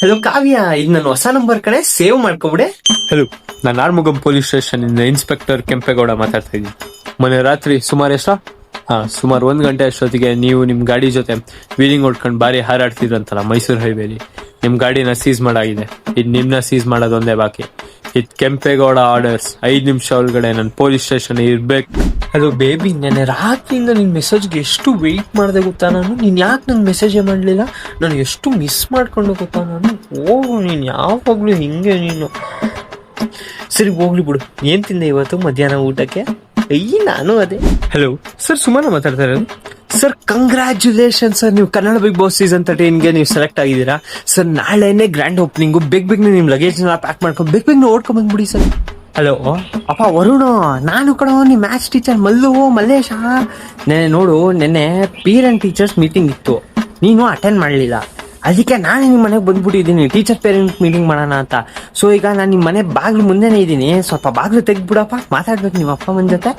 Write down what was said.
Hello ಕಾವ್ಯ, ಇದು ನನ್ನ ಹೊಸ ನಂಬರ್ ಕಣೆ, ಸೇವ್ ಮಾಡ್ಕೊಬಿಡೆ. ಹಲೋ, ನಾನು ಆರ್ಮುಗಂ ಪೊಲೀಸ್ ಸ್ಟೇಷನ್ ಇಂದ ಇನ್ಸ್ಪೆಕ್ಟರ್ ಕೆಂಪೇಗೌಡ ಮಾತಾಡ್ತಾ ಇದ್ದೀನಿ. ಮೊನ್ನೆ ರಾತ್ರಿ ಸುಮಾರು ಸುಮಾರು 1 ಗಂಟೆ ಅಷ್ಟೊತ್ತಿಗೆ ನೀವು ನಿಮ್ ಗಾಡಿ ಜೊತೆ ವೀಲಿಂಗ್ ಹೊಡ್ಕೊಂಡು ಬಾರಿ ಹಾರಾಡ್ತಿದ್ರಂತಲ್ಲ ಮೈಸೂರು ಹೈವೇಲಿ. ನಿಮ್ ಗಾಡಿನ ಸೀಸ್ ಮಾಡಾಗಿದೆ. ಇದು ನಿಮ್ನ ಸೀಸ್ ಮಾಡೋದೊಂದೇ ಬಾಕಿ. ಇದು ಕೆಂಪೇಗೌಡ ಆರ್ಡರ್ಸ್. 5 ನಿಮಿಷ ಒಳಗಡೆ ನಾನು ಪೊಲೀಸ್ ಸ್ಟೇಷನ್ ಇರ್ಬೇಕು. ಅದು ಬೇಬಿ, ನೆನ್ನೆ ರಾತ್ರಿಯಿಂದ ನಿನ್ ಮೆಸೇಜ್ಗೆ ಎಷ್ಟು ವೆಯ್ಟ್ ಮಾಡಿದೆ ಗೊತ್ತಾ ನಾನು. ನೀನ್ ಯಾಕೆ ನನ್ ಮೆಸೇಜೇ ಮಾಡ್ಲಿಲ್ಲ? ನಾನು ಎಷ್ಟು ಮಿಸ್ ಮಾಡ್ಕೊಂಡು ಗೊತ್ತಾ ನಾನು. ನೀನ್ ಯಾವಾಗ್ಲೂ ಹಿಂಗೆ ನೀನು. ಸರಿ ಹೋಗ್ಲಿ ಬಿಡು. ಏನ್ ತಿಂದೆ ಇವತ್ತು ಮಧ್ಯಾಹ್ನ ಊಟಕ್ಕೆ? ನಾನು ಅದೇ. ಹಲೋ ಸರ್, ಸುಮಾರು ಮಾತಾಡ್ತಾ ಇರೋದು. ಸರ್ ಕಂಗ್ರ್ಯಾಚುಲೇಷನ್ ಸರ್, ನೀವು ಕನ್ನಡ ಬಿಗ್ ಬಾಸ್ ಸೀಸನ್ 13ಗೆ ನೀವು ಸೆಲೆಕ್ಟ್ ಆಗಿದ್ದೀರಾ ಸರ್. ನಾಳೆನೆ ಗ್ರ್ಯಾಂಡ್ ಓಪನಿಂಗು. ಬೇಗ ನಿಮ್ ಲಗೇಜ್ ಪ್ಯಾಕ್ ಮಾಡ್ಕೊಂಡು ಬೇಗ ಓಡ್ಕೊಂಡ್ ಬಂದ್ಬಿಡಿ ಸರ್. ಹಲೋ ಅಪ್ಪ ವರುಣ, ನಾನು ಕಣೋ ನಿಮ್ ಮ್ಯಾಥ್ಸ್ ಟೀಚರ್ ಮಲ್ಲೇಶ. ನೆನ್ನೆ ಪೇರೆಂಟ್ ಟೀಚರ್ಸ್ ಮೀಟಿಂಗ್ ಇತ್ತು, ನೀನು ಅಟೆಂಡ್ ಮಾಡಲಿಲ್ಲ. ಅದಕ್ಕೆ ನಾನು ನಿಮ್ಮ ಮನೆಗೆ ಬಂದ್ಬಿಟ್ಟಿದ್ದೀನಿ ಟೀಚರ್ ಪೇರೆಂಟ್ ಮೀಟಿಂಗ್ ಮಾಡೋಣ ಅಂತ. ಸೊ ಈಗ ನಾನು ನಿಮ್ಮ ಮನೆ ಬಾಗ್ಲು ಮುಂದೆನೇ ಇದ್ದೀನಿ. ಸ್ವಲ್ಪ ಬಾಗ್ಲು ತೆಗ್ದ್ಬಿಡಪ್ಪ, ಮಾತಾಡ್ಬೇಕು ನಿಮ್ಮ ಅಪ್ಪ ಅಮ್ಮನ ಜೊತೆ.